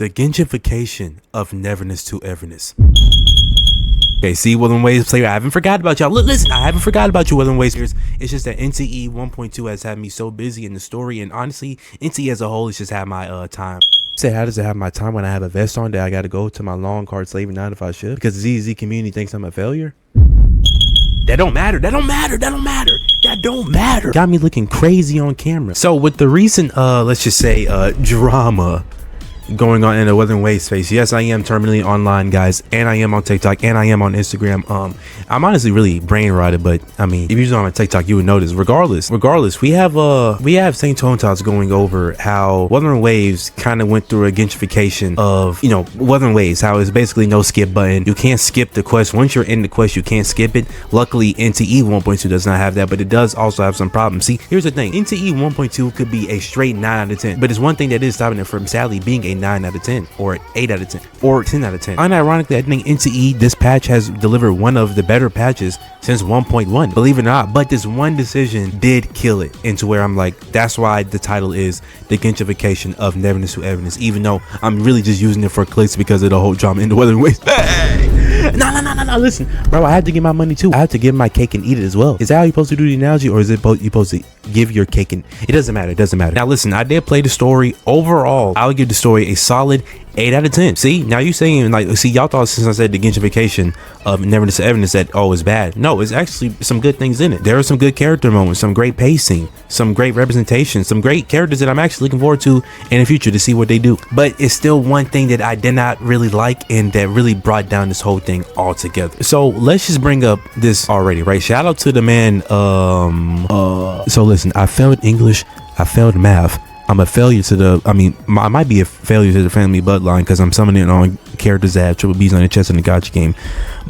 The Genshinification of Neverness to Everness. Okay, see, William Waves player, I haven't forgot about y'all. Listen, I haven't forgot about you, William Waves players. It's just that NTE 1.2 has had me so busy in the story, and honestly, NTE as a whole has just had my time. Say, how does it have my time when I have a vest on that I got to go to my long card slaving 9 if I should? Because the ZZ community thinks I'm a failure? That don't matter. That don't matter. That don't matter. That don't matter. Got me looking crazy on camera. So with the recent, let's just say, drama going on in the William Waves space, yes, I am terminally online, guys, and I am on TikTok, and I am on Instagram. I'm honestly really brain rotted, but I mean, if you're on TikTok, you would notice. Regardless, we have Saint Tone Tots going over how William Waves kind of went through a gentrification of, you know, William Waves, how it's basically no skip button. You can't skip the quest. Once you're in the quest, you can't skip it. Luckily, NTE 1.2 does not have that, but it does also have some problems. See, here's the thing: NTE 1.2 could be a straight 9 out of 10, but it's one thing that is stopping it from sadly being a 9 out of 10 or 8 out of 10 or 10 out of 10. Unironically, I think NTE, this patch has delivered one of the better patches since 1.1, believe it or not, but this one decision did kill it into where I'm like, that's why the title is The Genshinification of Neverness to Everness, even though I'm really just using it for clicks because of the whole drama in the William Waves. No, listen, bro, I had to get my money too. I have to give my cake and eat it as well. Is that how you're supposed to do the analogy, or is it you supposed to give your cake and it doesn't matter? It doesn't matter. Now listen, I did play the story. Overall, I would give the story a solid 8 out of 10. See, now you saying, like, see, y'all thought since I said the Genshinification of Neverness to Everness that, oh, it's bad. No, it's actually some good things in it. There are some good character moments, some great pacing, some great representation, some great characters that I'm actually looking forward to in the future to see what they do. But it's still one thing that I did not really like, and that really brought down this whole thing altogether. So let's just bring up this already, right? Shout out to the man. So listen, I failed English, I failed math. I'm a failure to the, I mean, I might be a failure to the family bloodline because I'm summoning on characters that have triple B's on their chest in the gacha game.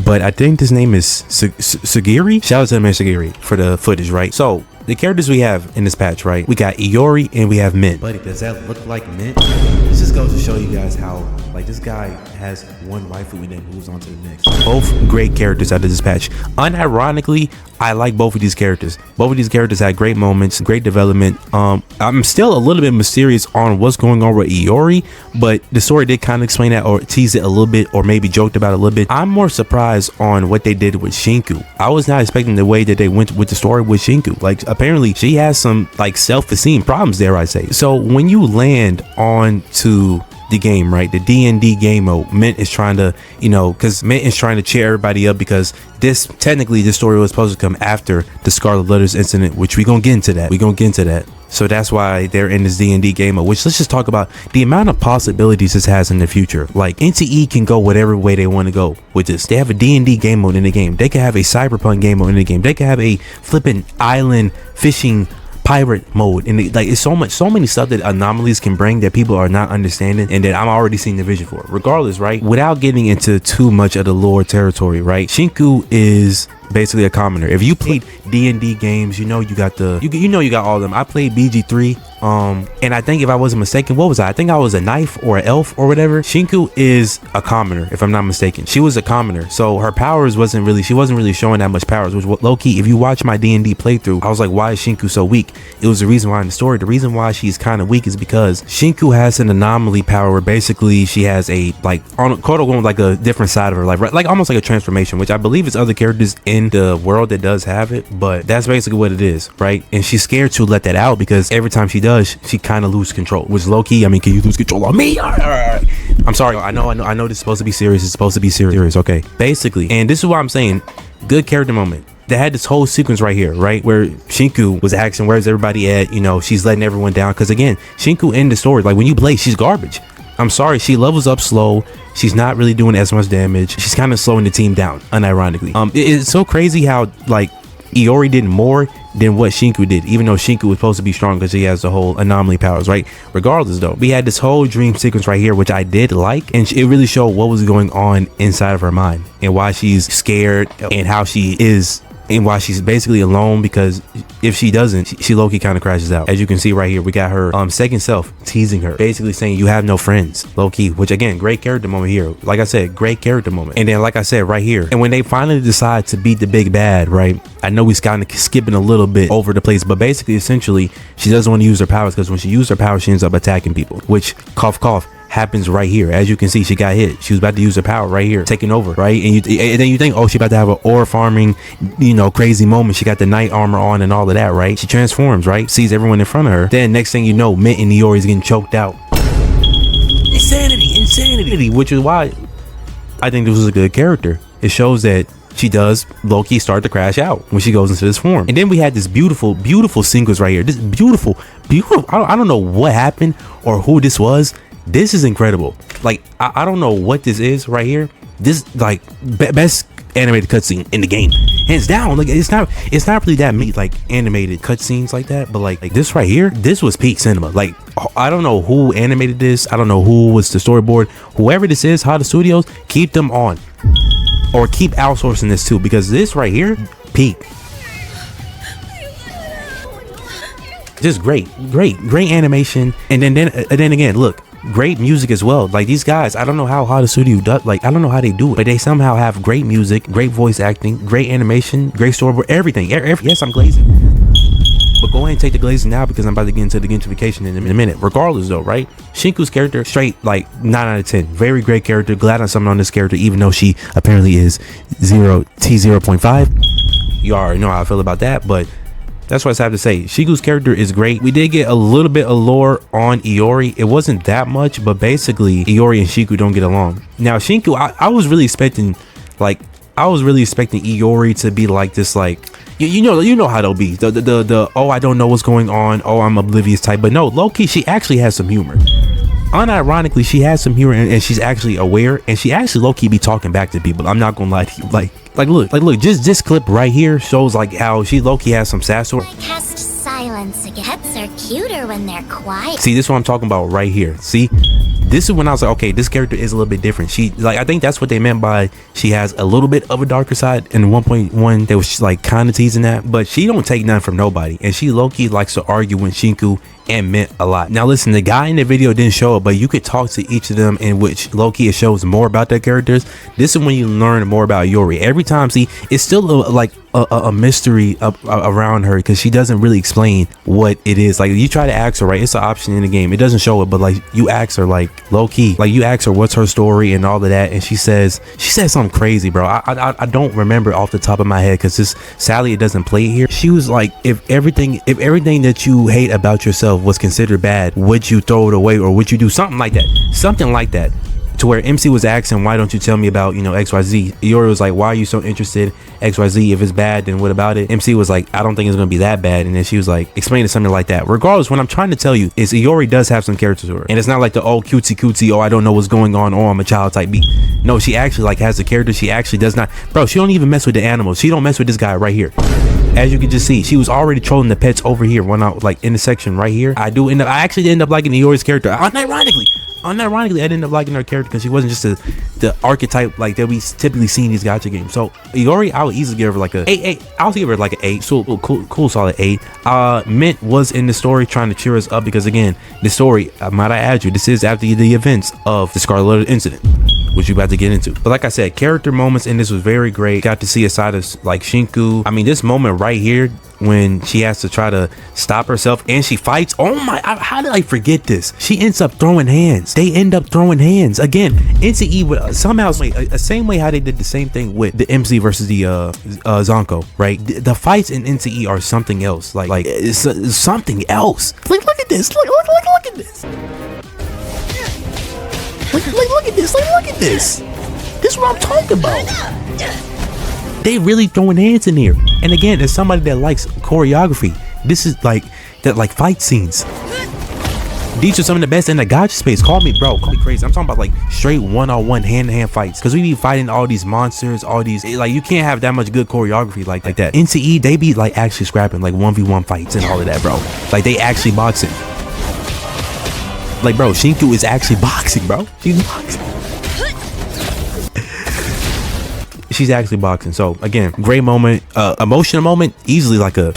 But I think this name is Sagiri. Shout out to the man Sagiri for the footage, right? So the characters we have in this patch, right? We got Iori and we have Mint. Buddy, does that look like Mint? This just goes to show you guys how, like, this guy has one waifu and then moves on to the next. Both great characters out of this patch. Unironically, I like both of these characters. Both of these characters had great moments, great development. I'm still a little bit mysterious on what's going on with Iori, but the story did kind of explain that or tease it a little bit or maybe joked about it a little bit. I'm more surprised on what they did with Shinku. I was not expecting the way that they went with the story with Shinku. Like, apparently she has some, like, self-esteem problems there, I say. So when you land on to the game, right, the D&D game mode, Mint is trying to, you know, because Mint is trying to cheer everybody up because this story was supposed to come after the Scarlet Letters incident, which we're gonna get into that. So that's why they're in this D&D game mode, which let's just talk about the amount of possibilities this has in the future. Like, NTE can go whatever way they want to go with this. They have a D&D game mode in the game. They can have a cyberpunk game mode in the game. They can have a flipping island fishing pirate mode, and like, it's so many stuff that anomalies can bring that people are not understanding and that I'm already seeing the vision for. Regardless, right, without getting into too much of the lore territory, right, Shinku is basically a commoner. If you played D&D games, you know you got you got all of them. I played BG3, and I think if I wasn't mistaken, what was I think I was a knife or an elf or whatever. Shinku is a commoner, if I'm not mistaken. She was a commoner, so her powers she wasn't really showing that much powers, which low-key, if you watch my D&D playthrough, I was like, why is Shinku so weak? It was the reason why in the story. The reason why she's kind of weak is because Shinku has an anomaly power where basically she has a, like, on quote unquote, like a different side of her life, right? Like almost like a transformation, which I believe is other characters in the world that does have it, but that's basically what it is, right? And she's scared to let that out because every time she does, she kind of loses control, which low-key, I mean, can you lose control on me? All right. I'm sorry, I know this is supposed to be serious. It's supposed to be serious, okay? Basically, and this is what I'm saying, good character moment. They had this whole sequence right here, right, where Shinku was asking, where's everybody at? You know, she's letting everyone down because, again, Shinku in the story, like, when you play, she's garbage. I'm sorry, she levels up slow. She's not really doing as much damage. She's kind of slowing the team down, unironically. It's so crazy how, like, Iori did more than what Shinku did, even though Shinku was supposed to be strong because he has the whole anomaly powers, right? Regardless, though, we had this whole dream sequence right here, which I did like, and it really showed what was going on inside of her mind and why she's scared and how she is and why she's basically alone, because if she doesn't, she low-key kind of crashes out. As you can see right here, we got her second self teasing her, basically saying you have no friends, low-key, which again, great character moment here. Like I said, great character moment. And then, like I said, right here, and when they finally decide to beat the big bad, right, I know he's kind of skipping a little bit over the place, but basically, essentially, she doesn't want to use her powers because when she uses her powers, she ends up attacking people, which, cough, cough, happens right here. As you can see, she got hit. She was about to use her power right here, taking over, right? And then you think, oh, she about to have an ore farming, you know, crazy moment. She got the knight armor on and all of that, right? She transforms, right? Sees everyone in front of her. Then next thing you know, Mint and Iori's getting choked out. Insanity, which is why I think this was a good character. It shows that she does low-key start to crash out when she goes into this form. And then we had this beautiful sequence right here. This beautiful, I don't know what happened or who this was. This is incredible. Like, I don't know what this is right here. This, like, best animated cutscene in the game, hands down. Like, it's not really that many like animated cutscenes like that, but like this right here, this was peak cinema. Like, I don't know who animated this. I don't know who was the storyboard. Whoever this is, Hada Studios, keep them on, or keep outsourcing this too, because this right here, peak. Just great animation, and then again, look, great music as well. Like, these guys, I don't know how Hada Studio does, like, I don't know how they do it, but they somehow have great music, great voice acting, great animation, great storyboard, everything. Yes, I'm glazing, but go ahead and take the glazing now, because I'm about to get into the Genshinification in a minute. Regardless though, right, Shinku's character, straight like 9 out of 10. Very great character. Glad I'm on this character, even though she apparently is 0.5. You already know how I feel about that, but that's what I have to say. Shiku's character is great. We did get a little bit of lore on Iori. It wasn't that much, but basically Iori and Shiku don't get along. Now Shinku, I was really expecting Iori to be like this, like, you know how they'll be. The oh, I don't know what's going on, oh, I'm oblivious type. But no, low-key, she actually has some humor. Unironically, she has some humor, and she's actually aware, and she actually low-key be talking back to people. I'm not gonna lie to you. Like look, just this clip right here shows like how she low-key has some sass to her. Cast silence. Cats are cuter when they're quiet. See, this is what I'm talking about right here. See, this is when I was like, okay, this character is a little bit different. She, like, I think that's what they meant by she has a little bit of a darker side. In 1.1, they was like kind of teasing that, but she don't take none from nobody, and she low-key likes to argue with Shinku and Mint a lot. Now listen, the guy in the video didn't show it, but you could talk to each of them, in which low-key it shows more about their characters. This is when you learn more about Iori. Every time, see, it's still a mystery around her, because she doesn't really explain what it is. Like, you try to ask her, right, it's an option in the game, it doesn't show it, but like you ask her, like, low-key, like you ask her what's her story and all of that, and she says something crazy, bro. I don't remember off the top of my head, because this, sadly, it doesn't play here. She was like, if everything that you hate about yourself was considered bad, would you throw it away, or would you do something like that, to where MC was asking, why don't you tell me about, you know, XYZ? Iori was like, why are you so interested XYZ? If it's bad, then what about it? MC was like, I don't think it's gonna be that bad. And then she was like, explaining something like that. Regardless, what I'm trying to tell you is Iori does have some character to her, and it's not like the oh cutesy, oh I don't know what's going on, oh I'm a child type beat. No, she actually like has a character. She actually does not, bro, she don't even mess with the animals. She don't mess with this guy right here. As you can just see, she was already trolling the pets over here when I was like in the section right here. I actually end up liking Iori's character. Unironically, I ended up liking her character because she wasn't just the archetype like that we typically see in these gacha games. So Iori, I would easily give her like a 8. I'll give her like an 8. So cool solid 8. Mint was in the story trying to cheer us up, because again, the story, might I add you, this is after the events of the Scarlet Letter incident, which you about to get into. But like I said, character moments in this was very great. Got to see a side of like Shinku. I mean, this moment right here when she has to try to stop herself and she fights. Oh my, how did I forget this? She ends up throwing hands. They end up throwing hands again. NCE would somehow, the same way how they did the same thing with the MC versus the Zonko, right? The fights in NCE are something else. Like it's something else. Like, look at this. Look at this. Look at this. Look at this. This is what I'm talking about. They really throwing hands in here. And again, as somebody that likes choreography, this is like that, like fight scenes. These are some of the best in the gacha space. Call me crazy. I'm talking about like straight one-on-one hand-to-hand fights, because we be fighting all these monsters, all these, like, you can't have that much good choreography like that. NCE, they be like actually scrapping like 1v1 fights and all of that, bro. Like, they actually boxing. Like, bro, Shinku is actually boxing, bro. She's boxing. She's actually boxing. So again, great moment, emotional moment, easily like a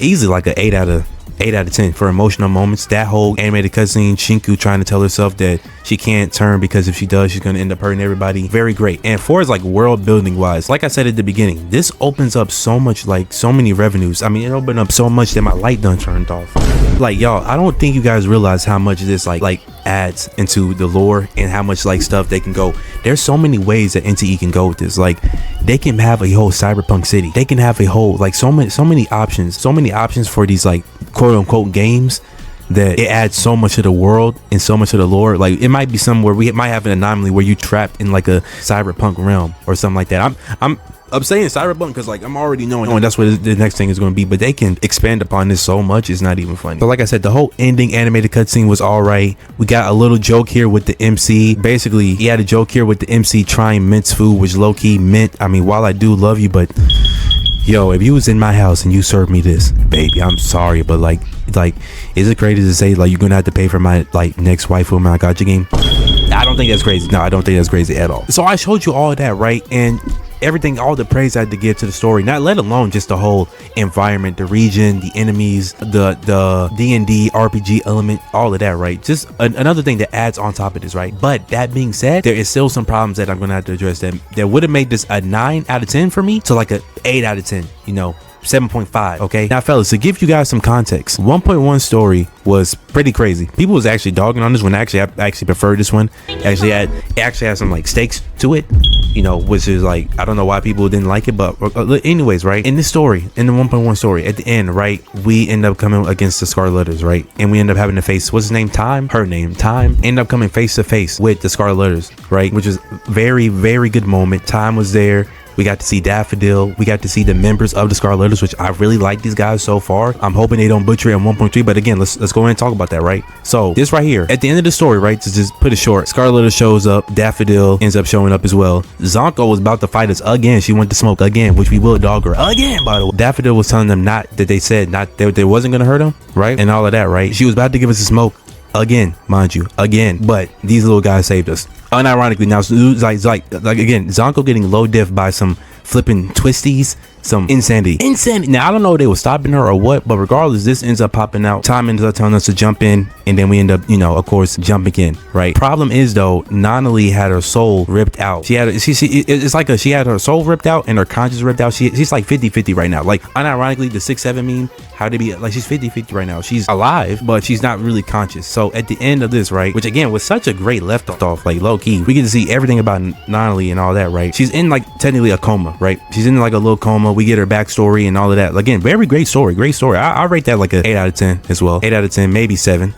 8 out of 8 out of 10 for emotional moments. That whole animated cutscene, Shinku trying to tell herself that she can't turn because if she does, she's gonna end up hurting everybody. Very great. And for as like world building wise, like I said at the beginning, this opens up so much, like so many revenues. I mean, it opened up so much that my light done turned off. Like, y'all, I don't think you guys realize how much this like adds into the lore and how much like stuff they can go. There's so many ways that NTE can go with this. Like, they can have a whole cyberpunk city. They can have a whole like so many options for these like quote unquote games, that it adds so much to the world and so much to the lore. Like, it might be somewhere we might have an anomaly where you trapped in like a cyberpunk realm or something like that. I'm saying cyberpunk because like I'm already knowing that's what the next thing is going to be, but they can expand upon this so much it's not even funny. So like I said, the whole ending animated cutscene was all right. We got a little joke here with the MC. Basically, he had a joke here with the MC trying mince food, which low-key meant, I mean, while I do love you, but yo, if you was in my house and you served me this, baby, I'm sorry, but like is it crazy to say like you're gonna have to pay for my like next wife when I got your game? I don't think that's crazy. No, I don't think that's crazy at all. So I showed you all of that, right? And everything, all the praise I had to give to the story, not let alone just the whole environment, the region, the enemies, the D&D RPG element, all of that, right? Just another thing that adds on top of this, right? But that being said, there is still some problems that I'm gonna have to address that would have made this a 9 out of 10 for me to like a 8 out of 10, you know, 7.5. Okay, now fellas, to give you guys some context, 1.1 story was pretty crazy. People was actually dogging on this one. I actually preferred this one. It actually had some like stakes to it, you know, which is like, I don't know why people didn't like it, but anyways, right, in this story, in the 1.1 story, at the end, right, we end up coming against the Scarlet Letters, right, and we end up having to face, what's his name, her name Time, end up coming face to face with the Scarlet Letters, right, which is very, very good moment. Time was there. We got to see Daffodil. We got to see the members of the Scarlet Letters, which I really like these guys so far. I'm hoping they don't butcher it in 1.3, but again, let's go ahead and talk about that, right? So this right here, at the end of the story, right, to just put it short, Scarlet Letter shows up, Daffodil ends up showing up as well. Zonko was about to fight us again. She went to smoke again, which we will dog her again, by the way. Daffodil was telling them not that they said not that they wasn't gonna hurt them, right? And all of that, right? She was about to give us a smoke again, mind you, again, but these little guys saved us. Unironically, now like again, Zonko getting low diff by some flipping twisties, some insanity. Now I don't know if they were stopping her or what, but regardless, this ends up popping out. Time ends up telling us to jump in, and then we end up, you know, of course, jumping in, right? Problem is though, Nonali had her soul ripped out. She had her soul ripped out and her conscience ripped out. She's like 50-50 right now. Like, unironically, the 6-7 meme, how to be like, she's 50-50 right now. She's alive, but she's not really conscious. So at the end of this, right, which again was such a great left off, like low key, we get to see everything about Nonali and all that, right? She's in like technically a coma, right? She's in like a little coma. We get her backstory and all of that. Again, very great story. I rate that like a 8 out of 10 as well. 8 out of 10, maybe 7.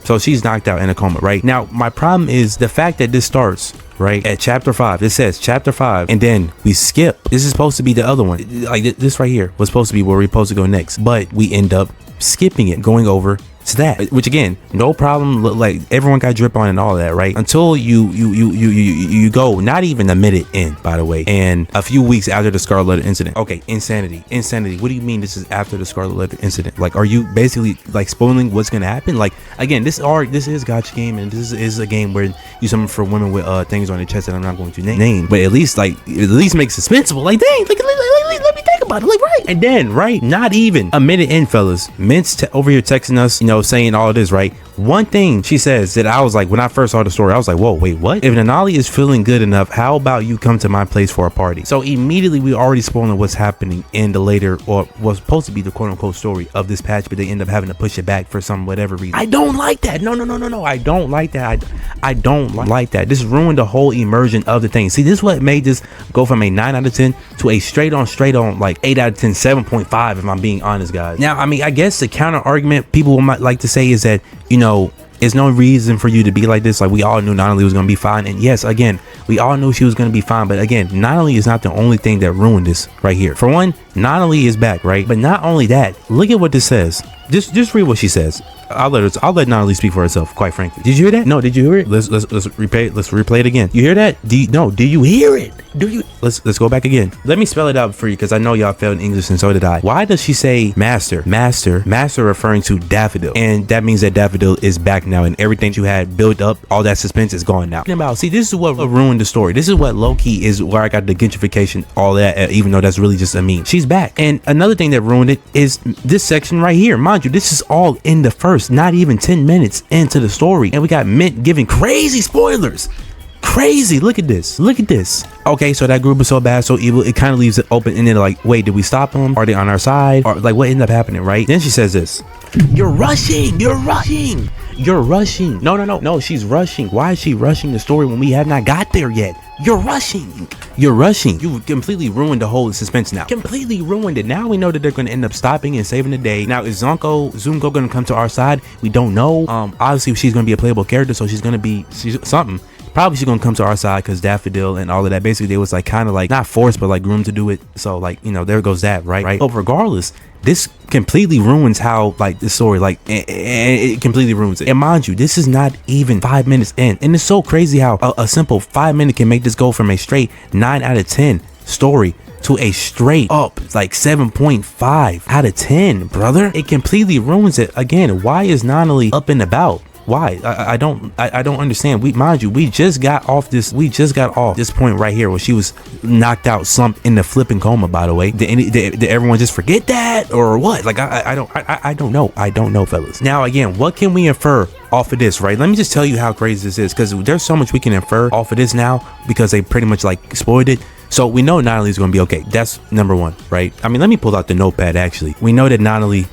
So she's knocked out in a coma, right? Now, my problem is the fact that this starts right at chapter 5. It says chapter 5, and then we skip. This is supposed to be the other one. Like this right here was supposed to be where we're supposed to go next, but we end up skipping it, going over to that, which again, no problem. Like, everyone got drip on and all that, right? Until you go not even a minute in, by the way, and a few weeks after the Scarlet Letter incident. Okay, insanity. What do you mean this is after the Scarlet Letter incident? Like, are you basically like spoiling what's gonna happen? Like, again, this is gacha game, and this is a game where you summon for women with things on their chest that I'm not going to name, but at least make suspenseful. Like, dang, like let me think about it. Like, right, and then right, not even a minute in, fellas, Mint's over here texting us, you know, saying all of this, right? One thing she says that I was like, when I first saw the story, I was like, whoa, wait, what? If Nanali is feeling good enough, how about you come to my place for a party? So immediately we already spoiling what's happening in the later, or was supposed to be the quote unquote story of this patch, but they end up having to push it back for some whatever reason. I don't like that. No. I don't like that. I don't like that. This ruined the whole immersion of the thing. See, this is what made this go from a 9 out of 10 to a straight on like 8 out of 10, 7.5 if I'm being honest, guys. Now, I mean, I guess the counter argument people might like to say is that, you know, there's no reason for you to be like this. Like, we all knew Nonali was gonna be fine, and yes, again, we all knew she was gonna be fine, but again, Nonali is not the only thing that ruined this right here. For one, Nonali is back, right? But not only that, look at what this says. Just read what she says. I'll let Nonali speak for herself, quite frankly. Did you hear that? No, did you hear it? Let's replay it again. You hear that? Do you hear it? Let's go back again. Let me spell it out for you, because I know y'all failed in English and so did I. Why does she say master referring to Daffodil? And that means that Daffodil is back now, and everything you had built up, all that suspense is gone now. See, this is what ruined the story. This is what low-key is where I got the Genshinification, all that, even though that's really just a meme. She's she's back. And another thing that ruined it is this section right here. Mind you, this is all in the first, not even 10 minutes into the story. And we got Mint giving crazy spoilers. Crazy. Look at this. Look at this. Okay, so that group is so bad, so evil. It kind of leaves it open and then like, wait, did we stop them? Are they on our side? Or like, what ended up happening, right? Then she says this. You're rushing. You're rushing. You're rushing. No, she's rushing. Why is she rushing the story when we have not got there yet? You're rushing. You're rushing. You completely ruined the whole suspense now. Completely ruined it. Now we know that they're going to end up stopping and saving the day. Now, is Zunko going to come to our side? We don't know. Obviously, she's going to be a playable character, so she's something. Probably she's gonna come to our side because Daffodil and all of that. Basically, they was like kind of like not forced, but like groomed to do it. So like, you know, there goes that, right? But regardless, this completely ruins how like the story, like it completely ruins it. And mind you, this is not even 5 minutes in, and it's so crazy how a simple 5 minute can make this go from a straight 9 out of 10 story to a straight up like 7.5 out of 10, brother. It completely ruins it. Again, why is Nonali up and about? Why? I don't understand. We just got off this point right here where she was knocked out, slumped in the flipping coma, by the way. Did everyone just forget that or what? Like I don't know, fellas. Now again, what can we infer off of this, right? Let me just tell you how crazy this is, because there's so much we can infer off of this now because they pretty much like spoiled it. So we know Nonali's gonna be okay. That's number one, right? I mean, let me pull out the notepad actually. We know that Nonali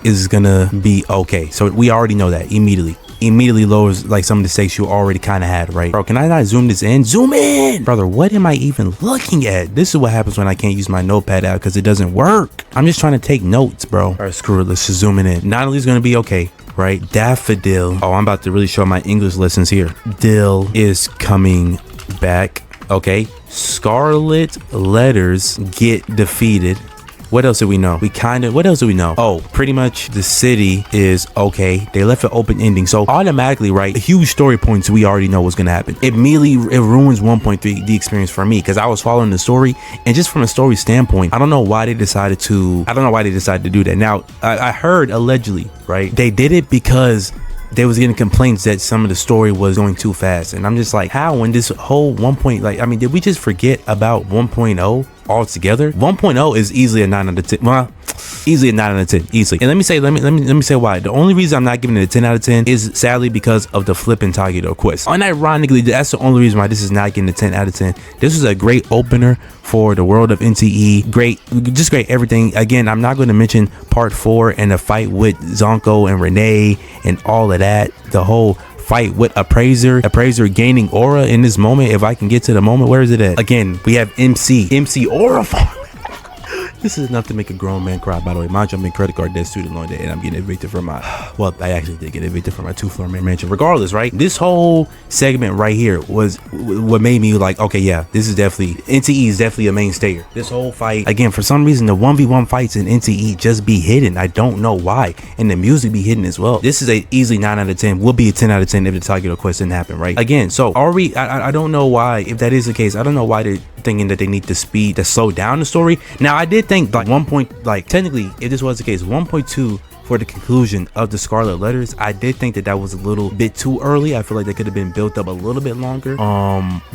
is gonna be okay, so we already know that immediately lowers like some of the stakes you already kind of had, right? Bro, can I not zoom this in? Zoom in, brother. What am I even looking at? This is what happens when I can't use my notepad out because it doesn't work. I'm just trying to take notes, bro. All right, screw it, let's just zoom in. Nonali's gonna be okay, right? Daffodil, oh, I'm about to really show my English lessons here. Dill is coming back, okay? Scarlet Letters get defeated. What else do we know? What else do we know? Oh, pretty much the city is okay. They left an open ending. So automatically, right, huge story points we already know what's going to happen. It ruins 1.3 the experience for me because I was following the story. And just from a story standpoint, I don't know why they decided to do that. Now, I heard allegedly, right, they did it because they was getting complaints that some of the story was going too fast. And I'm just like, how when this whole 1. Like, I mean, did we just forget about 1.0 altogether? 1.0 is easily a 9 out of 10. Well, easily a 9 out of 10, easily. And let me say why. The only reason I'm not giving it a 10 out of 10 is sadly because of the flipping Tagito quest. Unironically, that's the only reason why this is not getting a 10 out of 10. This was a great opener for the world of NTE. Great everything. Again, I'm not going to mention part 4 and the fight with Zonko and Renee and all of that. The whole fight with Appraiser gaining aura in this moment. If I can get to the moment, where is it at? Again, we have MC aura farm. This is enough to make a grown man cry, by the way. Mind you, I'm in credit card debt, student loan debt, and I'm getting evicted from my, well, I actually did get evicted from my 2-floor mansion. Regardless, right? This whole segment right here was what made me like, okay, yeah, this is definitely, NTE is definitely a mainstayer. This whole fight, again, for some reason, the 1v1 fights in NTE just be hidden. I don't know why. And the music be hidden as well. This is a easily 9 out of 10. Will be a 10 out of 10 if the Tagito quest didn't happen, right? Again, so are we, I don't know why, if that is the case, I don't know why they're thinking that they need to slow down the story. Now, I did think like technically, if this was the case, 1.2 for the conclusion of the Scarlet Letters, I did think that was a little bit too early. I feel like they could have been built up a little bit longer.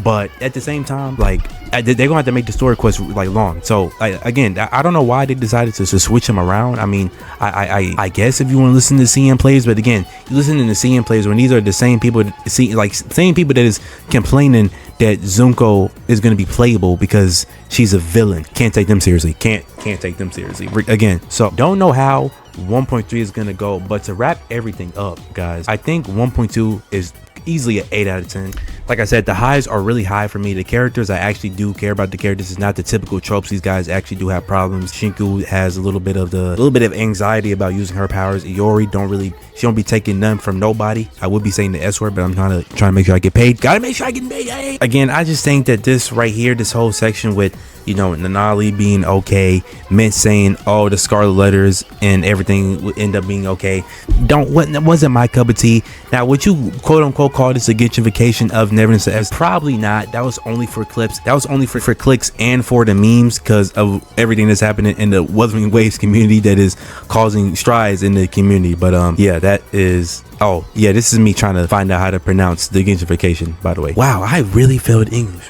But at the same time, like they're gonna have to make the story quest like long. So again, I don't know why they decided to switch them around. I mean, I guess if you want to listen to CM plays, but again, you listen to the CM plays when these are the same people, same people that is complaining that Zunko is going to be playable because she's a villain. Can't take them seriously. Can't take them seriously. Again, so don't know how 1.3 is going to go, but to wrap everything up, guys, I think 1.2 is easily an 8 out of 10. Like I said, the highs are really high for me. The characters, I actually do care about the characters. It's not the typical tropes. These guys actually do have problems. Shinku has a little bit of anxiety about using her powers. Iori she don't be taking none from nobody. I would be saying the S word, but I'm trying to make sure I get paid. Gotta make sure I get paid. Hey. Again, I just think that this right here, this whole section with, you know, Nonali being okay, Mint saying, oh, the Scarlet Letters and everything would end up being okay, wasn't my cup of tea. Now, would you quote unquote call this a Genshinification of Neverness? Probably not. That was only for clips. That was only for clicks and for the memes because of everything that's happening in the Wuthering Waves community that is causing strides in the community. But yeah, that is, oh yeah, this is me trying to find out how to pronounce the Genshinification, by the way. Wow, I really failed English.